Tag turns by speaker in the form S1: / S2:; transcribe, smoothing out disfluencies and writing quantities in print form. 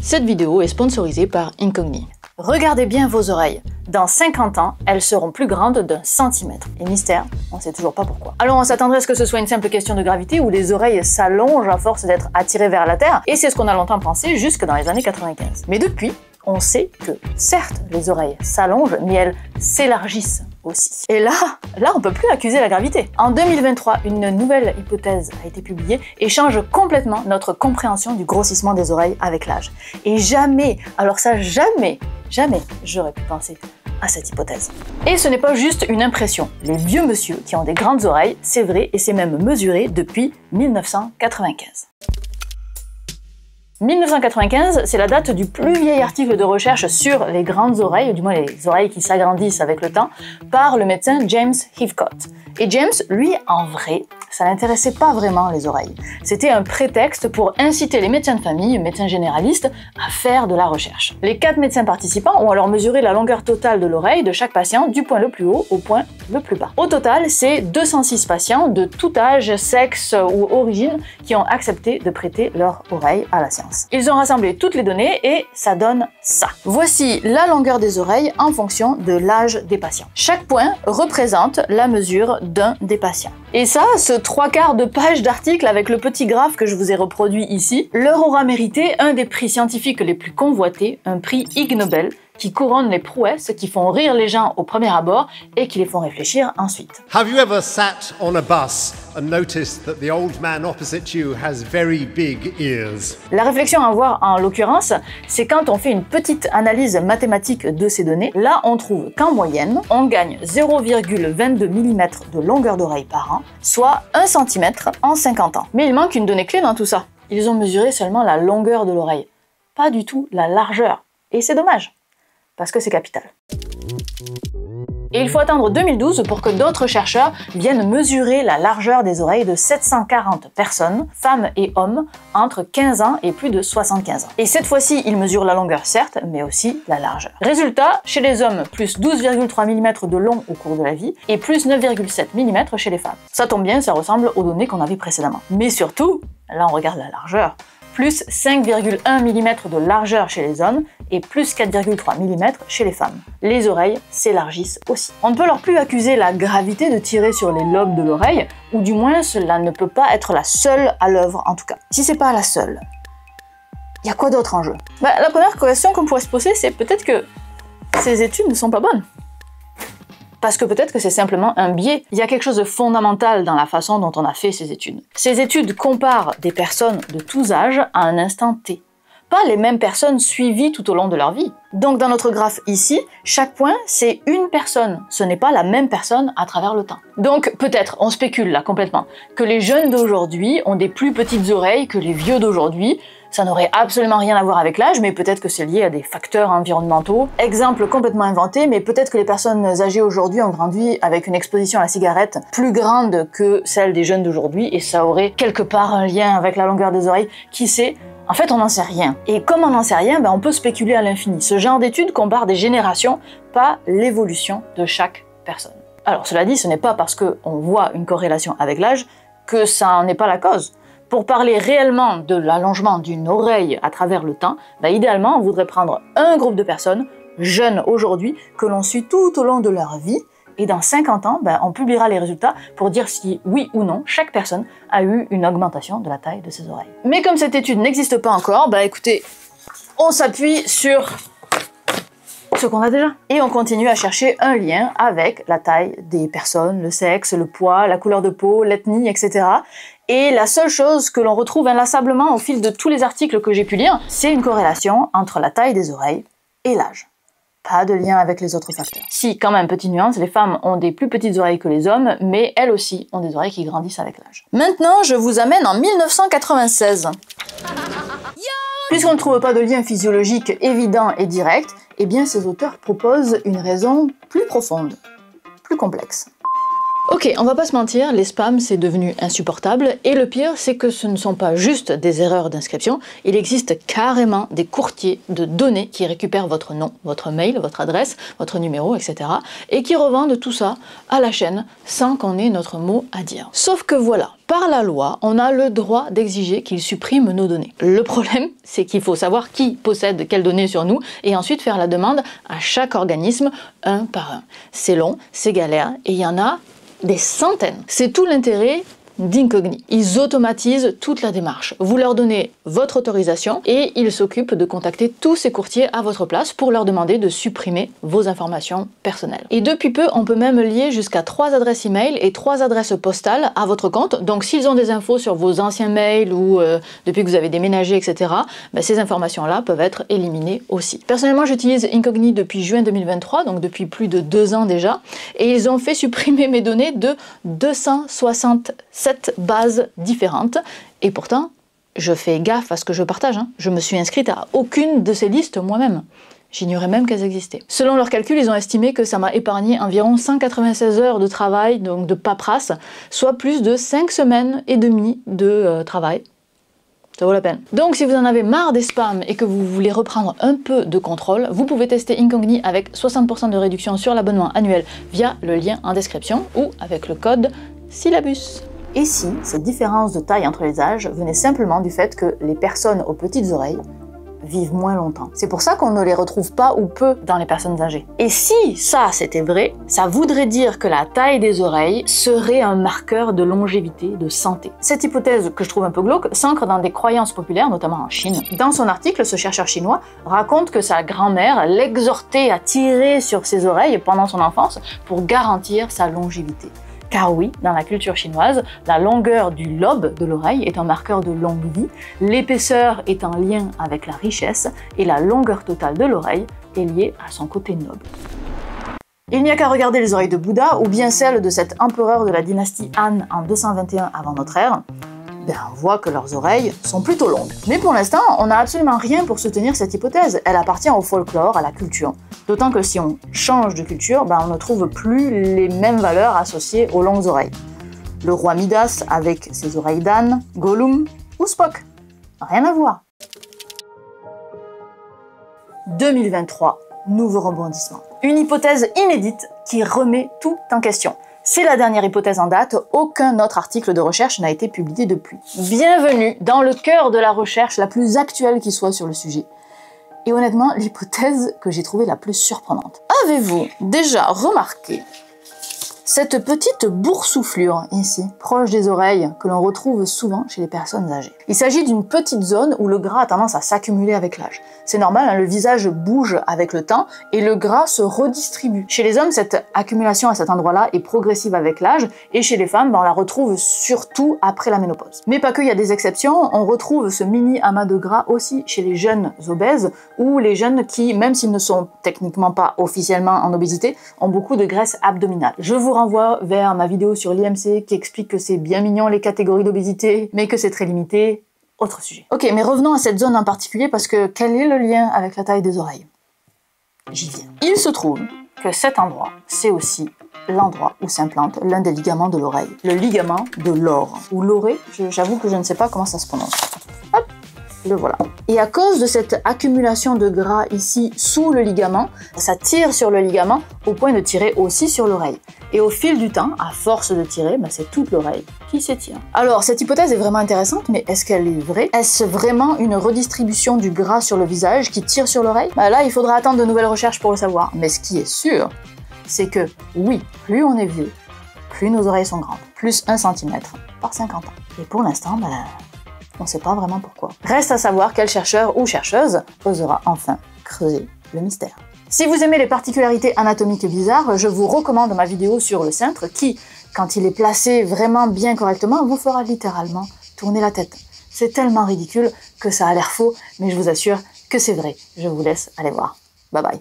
S1: Cette vidéo est sponsorisée par Incogni. Regardez bien vos oreilles. Dans 50 ans, elles seront plus grandes d'1 centimètre. Et mystère, on ne sait toujours pas pourquoi. Alors on s'attendrait à ce que ce soit une simple question de gravité où les oreilles s'allongent à force d'être attirées vers la Terre, et c'est ce qu'on a longtemps pensé jusque dans les années 95. Mais depuis, on sait que, certes, les oreilles s'allongent, mais elles s'élargissent aussi. Et là, on peut plus accuser la gravité. En 2023, une nouvelle hypothèse a été publiée et change complètement notre compréhension du grossissement des oreilles avec l'âge. Et jamais, alors ça jamais j'aurais pu penser à cette hypothèse. Et ce n'est pas juste une impression. Les vieux monsieur qui ont des grandes oreilles, c'est vrai et c'est même mesuré depuis 1995. 1995, c'est la date du plus vieil article de recherche sur les grandes oreilles, du moins les oreilles qui s'agrandissent avec le temps, par le médecin James Heathcote. Et James, lui, en vrai, ça n'intéressait pas vraiment les oreilles. C'était un prétexte pour inciter les médecins de famille, médecins généralistes, à faire de la recherche. Les 4 médecins participants ont alors mesuré la longueur totale de l'oreille de chaque patient du point le plus haut au point le plus bas. Au total, c'est 206 patients de tout âge, sexe ou origine qui ont accepté de prêter leur oreille à la science. Ils ont rassemblé toutes les données et ça donne ça. Voici la longueur des oreilles en fonction de l'âge des patients. Chaque point représente la mesure d'un des patients. Et ça, ce 3/4 de page d'article avec le petit graphe que je vous ai reproduit ici, leur aura mérité un des prix scientifiques les plus convoités, un prix Ig Nobel, qui couronne les prouesses qui font rire les gens au premier abord et qui les font réfléchir ensuite.
S2: Have you ever sat on a bus and noticed that the old man opposite you has very big ears? La réflexion à avoir en l'occurrence, c'est quand on fait une petite analyse mathématique de ces données, là on trouve qu'en moyenne, on gagne 0,22 mm de longueur d'oreille par an, soit 1 cm en 50 ans. Mais il manque une donnée clé dans tout ça. Ils ont mesuré seulement la longueur de l'oreille, pas du tout la largeur. Et c'est dommage. Parce que c'est capital. Et il faut attendre 2012 pour que d'autres chercheurs viennent mesurer la largeur des oreilles de 740 personnes, femmes et hommes, entre 15 ans et plus de 75 ans. Et cette fois-ci, ils mesurent la longueur certes, mais aussi la largeur. Résultat, chez les hommes, plus 12,3 mm de long au cours de la vie, et plus 9,7 mm chez les femmes. Ça tombe bien, ça ressemble aux données qu'on avait précédemment. Mais surtout, là on regarde la largeur, plus 5,1 mm de largeur chez les hommes et plus 4,3 mm chez les femmes. Les oreilles s'élargissent aussi. On ne peut alors plus accuser la gravité de tirer sur les lobes de l'oreille, ou du moins cela ne peut pas être la seule à l'œuvre en tout cas. Si c'est pas la seule, il y a quoi d'autre en jeu? La première question qu'on pourrait se poser, c'est peut-être que ces études ne sont pas bonnes. Parce que peut-être que c'est simplement un biais. Il y a quelque chose de fondamental dans la façon dont on a fait ces études. Ces études comparent des personnes de tous âges à un instant T. Pas les mêmes personnes suivies tout au long de leur vie. Donc dans notre graphe ici, chaque point c'est une personne, ce n'est pas la même personne à travers le temps. Donc peut-être, on spécule là complètement, que les jeunes d'aujourd'hui ont des plus petites oreilles que les vieux d'aujourd'hui. Ça n'aurait absolument rien à voir avec l'âge, mais peut-être que c'est lié à des facteurs environnementaux. Exemple complètement inventé, mais peut-être que les personnes âgées aujourd'hui ont grandi avec une exposition à la cigarette plus grande que celle des jeunes d'aujourd'hui, et ça aurait quelque part un lien avec la longueur des oreilles. Qui sait? En fait, on n'en sait rien. Et comme on n'en sait rien, on peut spéculer à l'infini. Ce genre d'études compare des générations, pas l'évolution de chaque personne. Alors cela dit, ce n'est pas parce qu'on voit une corrélation avec l'âge que ça n'en est pas la cause. Pour parler réellement de l'allongement d'une oreille à travers le temps, idéalement, on voudrait prendre un groupe de personnes, jeunes aujourd'hui, que l'on suit tout au long de leur vie, et dans 50 ans, on publiera les résultats pour dire si, oui ou non, chaque personne a eu une augmentation de la taille de ses oreilles. Mais comme cette étude n'existe pas encore, écoutez, on s'appuie sur ce qu'on a déjà. Et on continue à chercher un lien avec la taille des personnes, le sexe, le poids, la couleur de peau, l'ethnie, etc. Et la seule chose que l'on retrouve inlassablement au fil de tous les articles que j'ai pu lire, c'est une corrélation entre la taille des oreilles et l'âge. Pas de lien avec les autres facteurs. Si, quand même, petite nuance, les femmes ont des plus petites oreilles que les hommes, mais elles aussi ont des oreilles qui grandissent avec l'âge. Maintenant, je vous amène en 1996. Puisqu'on ne trouve pas de lien physiologique évident et direct, eh bien ces auteurs proposent une raison plus profonde, plus complexe.
S1: Ok, on va pas se mentir, les spams c'est devenu insupportable et le pire c'est que ce ne sont pas juste des erreurs d'inscription, il existe carrément des courtiers de données qui récupèrent votre nom, votre mail, votre adresse, votre numéro, etc. et qui revendent tout ça à la chaîne sans qu'on ait notre mot à dire. Sauf que voilà, par la loi, on a le droit d'exiger qu'ils suppriment nos données. Le problème, c'est qu'il faut savoir qui possède quelles données sur nous et ensuite faire la demande à chaque organisme un par un. C'est long, c'est galère et il y en a des centaines. C'est tout l'intérêt d'Incogni. Ils automatisent toute la démarche. Vous leur donnez votre autorisation et ils s'occupent de contacter tous ces courtiers à votre place pour leur demander de supprimer vos informations personnelles. Et depuis peu, on peut même lier jusqu'à 3 adresses email et 3 adresses postales à votre compte. Donc s'ils ont des infos sur vos anciens mails ou depuis que vous avez déménagé, etc., ben, ces informations-là peuvent être éliminées aussi. Personnellement, j'utilise Incogni depuis juin 2023, donc depuis plus de 2 ans déjà, et ils ont fait supprimer mes données de 267 bases différentes. Et pourtant, je fais gaffe à ce que je partage. Je me suis inscrite à aucune de ces listes moi-même. J'ignorais même qu'elles existaient. Selon leurs calculs, ils ont estimé que ça m'a épargné environ 196 heures de travail, donc de paperasse, soit plus de 5 semaines et demie de travail. Ça vaut la peine. Donc si vous en avez marre des spams et que vous voulez reprendre un peu de contrôle, vous pouvez tester Incogni avec 60% de réduction sur l'abonnement annuel via le lien en description ou avec le code syllabus. Et si cette différence de taille entre les âges venait simplement du fait que les personnes aux petites oreilles vivent moins longtemps. C'est pour ça qu'on ne les retrouve pas ou peu dans les personnes âgées. Et si ça c'était vrai, ça voudrait dire que la taille des oreilles serait un marqueur de longévité, de santé. Cette hypothèse, que je trouve un peu glauque, s'ancre dans des croyances populaires, notamment en Chine. Dans son article, ce chercheur chinois raconte que sa grand-mère l'exhortait à tirer sur ses oreilles pendant son enfance pour garantir sa longévité. Car oui, dans la culture chinoise, la longueur du lobe de l'oreille est un marqueur de longue vie, l'épaisseur est en lien avec la richesse et la longueur totale de l'oreille est liée à son côté noble. Il n'y a qu'à regarder les oreilles de Bouddha ou bien celles de cet empereur de la dynastie Han en 221 avant notre ère. On voit que leurs oreilles sont plutôt longues. Mais pour l'instant, on n'a absolument rien pour soutenir cette hypothèse. Elle appartient au folklore, à la culture. D'autant que si on change de culture, on ne trouve plus les mêmes valeurs associées aux longues oreilles. Le roi Midas avec ses oreilles d'âne, Gollum ou Spock. Rien à voir. 2023, nouveau rebondissement. Une hypothèse inédite qui remet tout en question. C'est la dernière hypothèse en date, aucun autre article de recherche n'a été publié depuis. Bienvenue dans le cœur de la recherche la plus actuelle qui soit sur le sujet. Et honnêtement, l'hypothèse que j'ai trouvée la plus surprenante. Avez-vous déjà remarqué cette petite boursouflure ici, proche des oreilles, que l'on retrouve souvent chez les personnes âgées? Il s'agit d'une petite zone où le gras a tendance à s'accumuler avec l'âge. C'est normal, le visage bouge avec le temps et le gras se redistribue. Chez les hommes, cette accumulation à cet endroit-là est progressive avec l'âge et chez les femmes, on la retrouve surtout après la ménopause. Mais pas que, il y a des exceptions, on retrouve ce mini amas de gras aussi chez les jeunes obèses ou les jeunes qui, même s'ils ne sont techniquement pas officiellement en obésité, ont beaucoup de graisse abdominale. Je vous renvoie vers ma vidéo sur l'IMC qui explique que c'est bien mignon les catégories d'obésité, mais que c'est très limité. Autre sujet. Ok, mais revenons à cette zone en particulier parce que quel est le lien avec la taille des oreilles? J'y viens. Il se trouve que cet endroit, c'est aussi l'endroit où s'implante l'un des ligaments de l'oreille. Le ligament de l'or, ou l'oré, j'avoue que je ne sais pas comment ça se prononce. Hop, le voilà. Et à cause de cette accumulation de gras ici sous le ligament, ça tire sur le ligament au point de tirer aussi sur l'oreille. Et au fil du temps, à force de tirer, c'est toute l'oreille qui s'étire. Alors, cette hypothèse est vraiment intéressante, mais est-ce qu'elle est vraie? Est-ce vraiment une redistribution du gras sur le visage qui tire sur l'oreille? Là, il faudra attendre de nouvelles recherches pour le savoir. Mais ce qui est sûr, c'est que, oui, plus on est vieux, plus nos oreilles sont grandes. Plus 1 cm par 50 ans. Et pour l'instant, on ne sait pas vraiment pourquoi. Reste à savoir quel chercheur ou chercheuse osera enfin creuser le mystère. Si vous aimez les particularités anatomiques bizarres, je vous recommande ma vidéo sur le cintre qui, quand il est placé vraiment bien correctement, vous fera littéralement tourner la tête. C'est tellement ridicule que ça a l'air faux, mais je vous assure que c'est vrai. Je vous laisse aller voir. Bye bye.